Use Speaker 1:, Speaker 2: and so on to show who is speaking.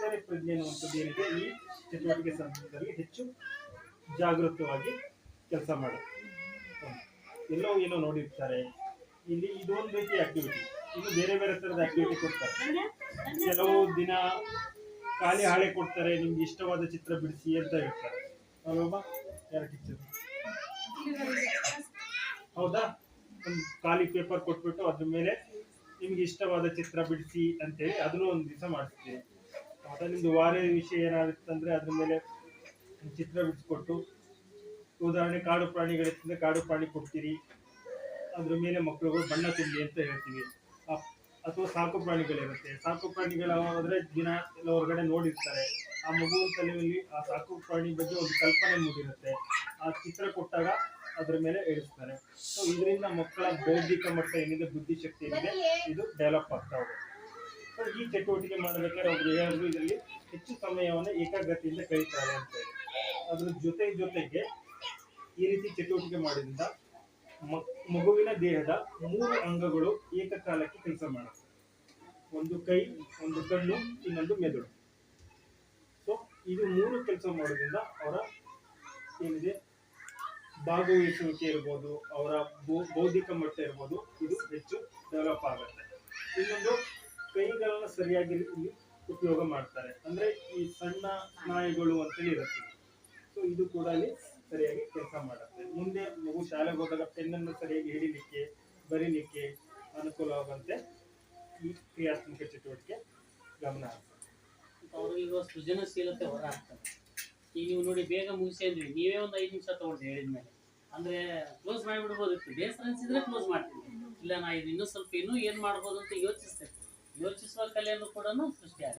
Speaker 1: ಅಕ್ಷರ ಪ್ರಜ್ಞೆ ಅನ್ನುವಂಥದ್ದು ಏನಿದೆ ಈ ಚಟುವಟಿಕೆ ಸಂದರ್ಭದಲ್ಲಿ ಹೆಚ್ಚು ಜಾಗೃತವಾಗಿ ಕೆಲಸ ಮಾಡುತ್ತೆ. ಎಲ್ಲೋ ಏನೋ ನೋಡಿರ್ತಾರೆ, ಇಲ್ಲಿ ಇದೊಂದು ರೀತಿ ಆಕ್ಟಿವಿಟಿ. ಇನ್ನು ಬೇರೆ ಬೇರೆ ತರದ ಆಕ್ಟಿವಿಟಿ ಕೊಡ್ತಾರೆ. ಕೆಲವು ದಿನ ಖಾಲಿ ಹಾಳೆ ಕೊಡ್ತಾರೆ, ನಿಮ್ಗೆ ಇಷ್ಟವಾದ ಚಿತ್ರ ಬಿಡಿಸಿ ಅಂತ ಹೇಳ್ತಾರೆ. ಅಲ್ವಾ? ಯಾರ ಟೀಚರ್? ಹೌದಾ? ಒಂದು ಖಾಲಿ ಪೇಪರ್ ಕೊಟ್ಬಿಟ್ಟು ಅದ್ರ ಮೇಲೆ ನಿಮ್ಗೆ ಇಷ್ಟವಾದ ಚಿತ್ರ ಬಿಡಿಸಿ ಅಂತೇಳಿ ಅದನ್ನು ಒಂದು ದಿವಸ ಮಾಡಿಸ್ತೀವಿ. ಅಥವಾ ನಿಮ್ದು ವಾರ ವಿಷಯ ಏನಾಗುತ್ತಂದ್ರೆ ಅದ್ರ ಮೇಲೆ ಚಿತ್ರ ಬಿಡಿಸ್ಕೊಟ್ಟು, ಉದಾಹರಣೆ ಕಾಡು ಪ್ರಾಣಿಗಳಿರ್ತಂದ್ರೆ ಕಾಡು ಪ್ರಾಣಿ ಕೊಡ್ತೀರಿ, ಅದ್ರ ಮೇಲೆ ಮಕ್ಕಳುಗಳು ಬಣ್ಣ ತುಂಬಿ ಅಂತ ಹೇಳ್ತೀವಿ. ಅಥವಾ ಸಾಕು ಪ್ರಾಣಿಗಳಿರುತ್ತೆ, ಸಾಕು ಪ್ರಾಣಿಗಳಾದ್ರೆ ದಿನ ಎಲ್ಲ ಹೊರಗಡೆ ನೋಡಿರ್ತಾರೆ, ಆ ಮಗುವಿನ ತಲೆಯಲ್ಲಿ ಆ ಸಾಕು ಪ್ರಾಣಿ ಬಗ್ಗೆ ಒಂದು ಕಲ್ಪನೆ ಮೂಡಿರುತ್ತೆ, ಆ ಚಿತ್ರ ಕೊಟ್ಟಾಗ ಅದ್ರ ಮೇಲೆ ಇಳಿಸ್ತಾರೆ. ಸೊ ಇದರಿಂದ ಮಕ್ಕಳ ಬೌದ್ಧಿಕ ಮಟ್ಟ ಏನಿದೆ, ಬುದ್ಧಿಶಕ್ತಿ ಏನಿದೆ, ಇದು ಡೆವಲಪ್ ಆಗ್ತಾ ಹೋಗುತ್ತೆ. ಸೊ ಈ ಚಟುವಟಿಕೆ ಮಾಡಬೇಕಾದ್ರೆ ಒಬ್ರು ಹೇಳಿದ್ರು ಇದರಲ್ಲಿ ಹೆಚ್ಚು ಸಮಯವನ್ನು ಏಕಾಗ್ರತೆಯಿಂದ ಕಳೀತಾರೆ ಅಂತ ಹೇಳಿ. ಅದ್ರ ಜೊತೆಗೆ ಈ ರೀತಿ ಚಟುವಟಿಕೆ ಮಾಡೋದ್ರಿಂದ ಮಗುವಿನ ದೇಹದ 3 ಅಂಗಗಳು ಏಕಕಾಲಕ್ಕೆ ಕೆಲಸ ಮಾಡುತ್ತೆ. ಒಂದು ಕೈ, ಒಂದು ಕಣ್ಣು, ಇನ್ನೊಂದು ಮೆದುಳು. ಸೊ ಇದು 3 ಕೆಲಸ ಮಾಡೋದ್ರಿಂದ ಅವರ ಏನಿದೆ ಭಾಗವಹಿಸುವಿಕೆ ಇರ್ಬೋದು, ಅವರ ಬೌದ್ಧಿಕ ಮಟ್ಟ ಇರ್ಬೋದು, ಇದು ಹೆಚ್ಚು ಡೆವಲಪ್ ಆಗುತ್ತೆ. ಇನ್ನೊಂದು ಕೈಗಳನ್ನ ಸರಿಯಾಗಿ ಉಪಯೋಗ ಮಾಡ್ತಾರೆ, ಅಂದ್ರೆ ಈ ಸಣ್ಣ ಸ್ನಾಯುಗಳು ಅಂತೇಳಿ ಇರುತ್ತೆ. ಸೊ ಇದು ಕೂಡ ಅಲ್ಲಿ ಸರಿಯಾಗಿ ಕೆಲಸ ಮಾಡುತ್ತೆ. ಮುಂದೆ ಮಗು ಶಾಲೆಗೆ ಹೋದಾಗ ಪೆನ್ನನ್ನು ಸರಿಯಾಗಿ ಹಿಡಿಲಿಕ್ಕೆ, ಬರೀಲಿಕ್ಕೆ ಅನುಕೂಲವಾಗುವಂತೆ ಈ ಕ್ರಿಯಾತ್ಮಕ ಚಟುವಟಿಕೆ ಗಮನ ಹಾಕ್ತಾರೆ.
Speaker 2: ಅವ್ರಿಗೆ ಸೃಜನಶೀಲತೆ ಹೊರ ಆಗ್ತದೆ. ಈಗ ನೀವು ನೋಡಿ ಬೇಗ ಮುಗಿಸಿದ್ವಿ, ನೀವೇ ಒಂದು 5 ನಿಮಿಷ ತಗೊಳ್ಳಿ ಹೇಳಿದ್ಮೇಲೆ, ಅಂದ್ರೆ ಕ್ಲೋಸ್ ಮಾಡಿಬಿಡ್ಬೋದಿತ್ತು. ಬೇಸರ ಅನ್ಸಿದ್ರೆ ಕ್ಲೋಸ್ ಮಾಡ್ತೀವಿ, ಇಲ್ಲ ನಾ ಇದು ಇನ್ನೂ ಸ್ವಲ್ಪ ಇನ್ನೂ ಏನ್ ಮಾಡ್ಬೋದು ಅಂತ ಯೋಚಿಸ್ತೇವೆ. ಯೋಚಿಸುವ ಕಲೆಯನ್ನು ಕೂಡ ಸೃಷ್ಟಿ ಆಗುತ್ತೆ.